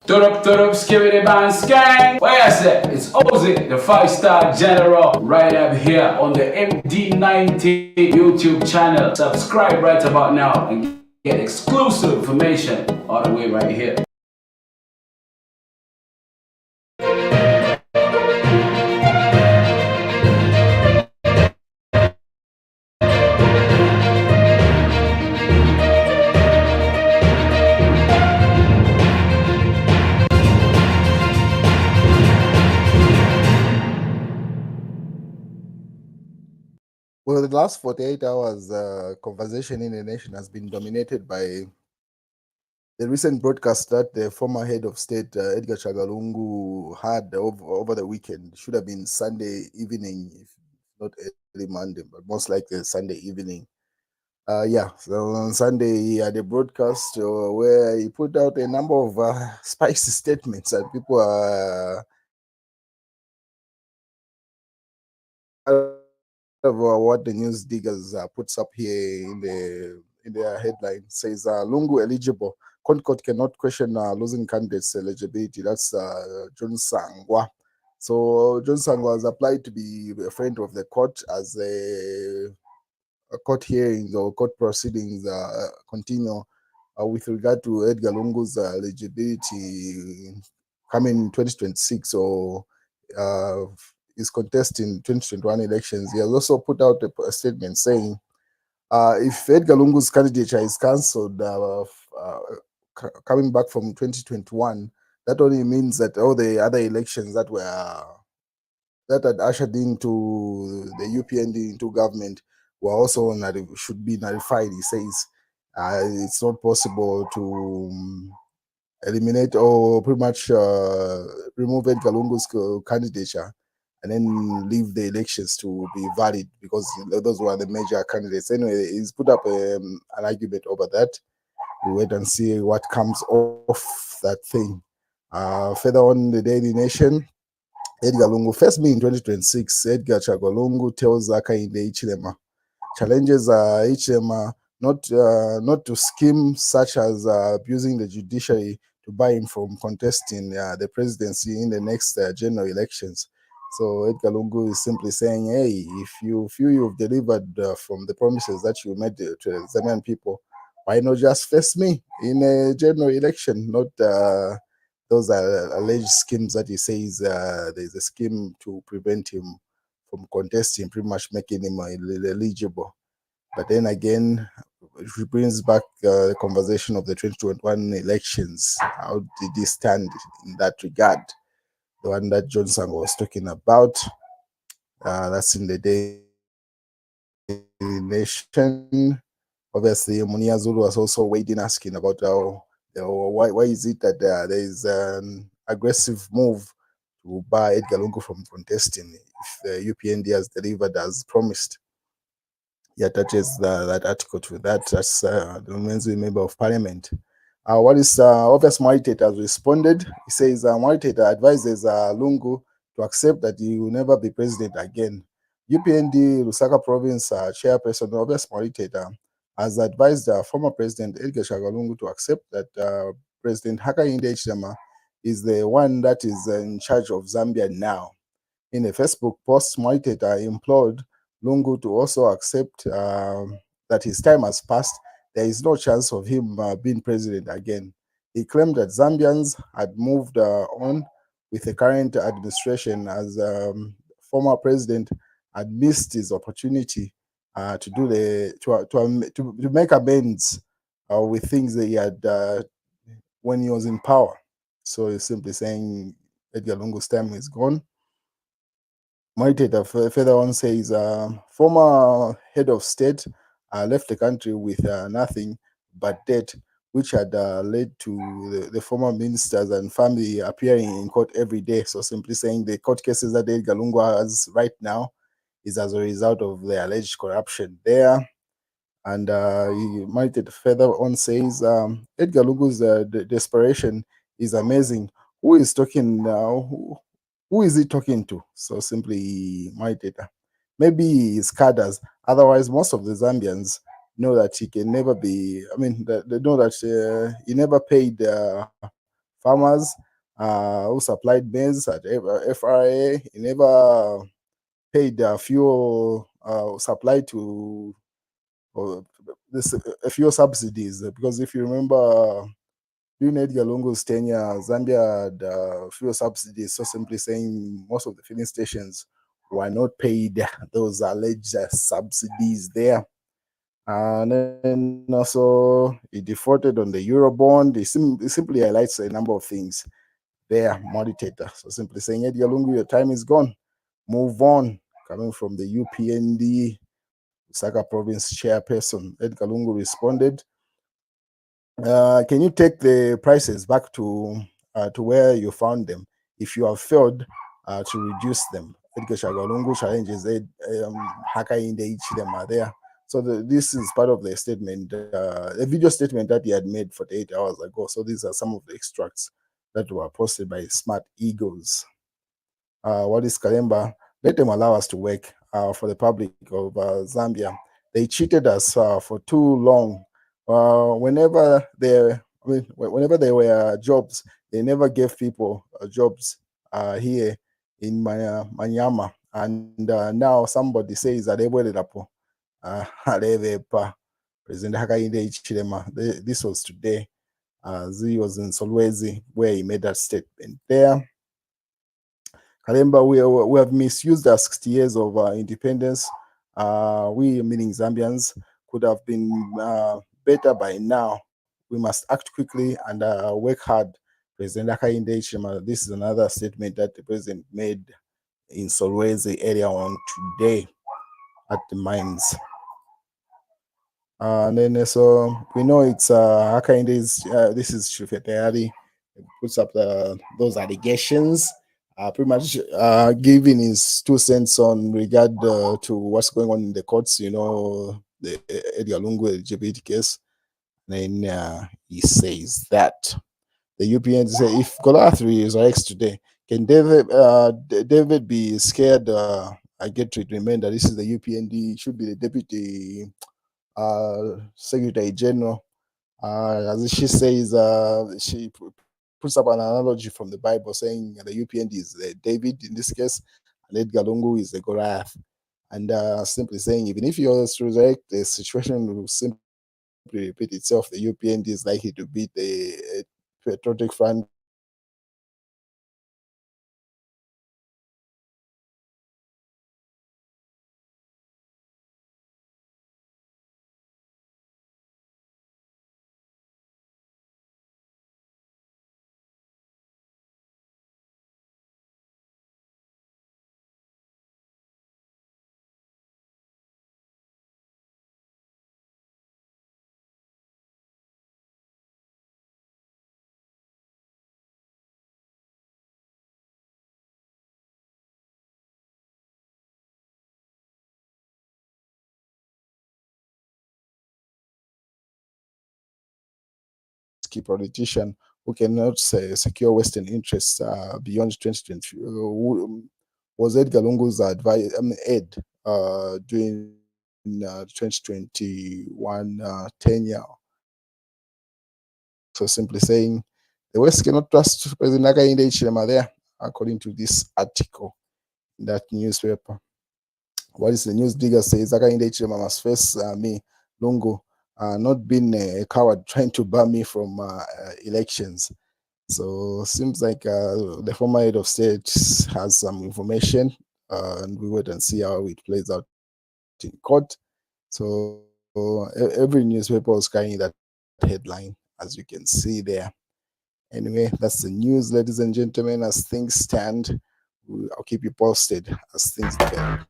Turn up, skibidi band skang. Where I said, it's Ozzy, the 5-star general, right up here on the MD90 YouTube channel. Subscribe right about now and get exclusive information all the way right here. Well, the last 48 hours conversation in the nation has been dominated by the recent broadcast that the former head of state, Edgar Lungu, had over the weekend. It should have been Sunday evening, if not early Monday, but most likely Sunday evening. So on Sunday he had a broadcast where he put out a number of spicy statements that people are what the news diggers puts up here in their headline says Lungu eligible. Court cannot question losing candidates' eligibility. That's John Chagwa. So John Chagwa has applied to be a friend of the court as a court hearings or court proceedings continue with regard to Edgar Lungu's eligibility coming 2026 or is contesting 2021 elections. He has also put out a statement saying if Edgar Lungu's candidature is cancelled coming back from 2021, that only means that all the other elections that had ushered into the UPND into government were also should be nullified. He says it's not possible to eliminate or pretty much remove Edgar Lungu's candidature and then leave the elections to be valid because those were the major candidates. Anyway, he's put up an argument over that. We'll wait and see what comes off that thing. Further on the Daily Nation, Edgar Lungu, first me in 2026, Edgar Lungu tells Hakainde Hichilema, challenges Hichilema not to scheme such as abusing the judiciary to buy him from contesting the presidency in the next general elections. So Edgar Lungu is simply saying, hey, if you feel you've delivered from the promises that you made to the Zambian people, why not just face me in a general election, not those are alleged schemes that he says there's a scheme to prevent him from contesting, pretty much making him eligible. But then again, it brings back the conversation of the 2021 elections. How did he stand in that regard? The one that Johnson was talking about. That's in the Daily Nation. Obviously, Munia Zulu was also waiting, asking about why is it that there is an aggressive move to bar Edgar Lungu from contesting if the UPND has delivered as promised. He attaches that article to that. That's the Mwenzi Member of Parliament. What is Obvious Maritate has responded. He says Maritate advises Lungu to accept that he will never be president again. UPND Lusaka Province Chairperson Obvious Maritate has advised former President Edgar Lungu to accept that President Hakainde Hichilema is the one that is in charge of Zambia now. In a Facebook post, Maritate implored Lungu to also accept that his time has passed. There is no chance of him being president again. He claimed that Zambians had moved on with the current administration as former president had missed his opportunity to do to make amends with things that he had when he was in power. So he's simply saying Edgar Lungu's time is gone. Maritate further on says former head of state left the country with nothing but debt, which had led to the former ministers and family appearing in court every day. So simply saying the court cases that Edgar Lungu has right now is as a result of the alleged corruption there. And Maritate further on says Edgar Lungu's desperation is amazing. Who is talking now? Who is he talking to? So simply Maritate. Maybe his cadres. Otherwise, most of the Zambians know that he can never be. I mean, they know that he never paid farmers who supplied maize at FRA. He never paid fuel supply to this fuel subsidies, because if you remember, during Edgar Lungu's tenure, Zambia had fuel subsidies, so simply saying most of the filling stations were not paid those alleged subsidies there. And then also, he defaulted on the Eurobond. He simply highlights a number of things there, moderator. So simply saying, Edgar Lungu, your time is gone. Move on. Coming from the UPND, Saka province chairperson, Edgar Lungu responded, can you take the prices back to where you found them if you have failed to reduce them? Edgar Lungu challenges Hakainde Hichilema there. So this is part of the statement, a video statement that he had made 48 hours ago. So these are some of the extracts that were posted by Smart Eagles. What is Kalemba? Let them allow us to work for the public of Zambia. They cheated us for too long. Whenever there were jobs, they never gave people jobs here in Manyama. And now somebody says that they were President Hakainde Hichilema. This was today. He was in Solwezi where he made that statement there. Kalemba, we have misused our 60 years of independence. We, meaning Zambians, could have been better by now. We must act quickly and work hard. President Hakainde Hichilema. This is another statement that the president made in Solwezi area on today at the mines. And then so we know it's Hakaine's. This is Shufetayari puts up those allegations. Pretty much giving his 2 cents on regard to what's going on in the courts, you know, the Edgar Lungu LGBT case. Then he says that the UPND say, if Golathri is X today, can David be scared? I get to remain that this is the UPND, should be the deputy Secretary General. As she says, she puts up an analogy from the Bible saying the UPND is David in this case, and Edgar Lungu is the Goliath. And simply saying, even if you resurrect, the situation will simply repeat itself. The UPND is likely to beat the Patriotic Front. Key politician who cannot secure Western interests beyond 2020 was Edgar Lungu's advice, Ed, during 2021 tenure. So simply saying, the West cannot trust President Hakainde Hichilema there, according to this article in that newspaper. What is the news digger says, Hakainde Hichilema must face me, Lungu, not being a coward trying to bar me from elections. So seems like the former head of state has some information, and we wait and see how it plays out in court. So every newspaper is carrying that headline, as you can see there. Anyway, that's the news, ladies and gentlemen. As things stand, I'll keep you posted as things develop.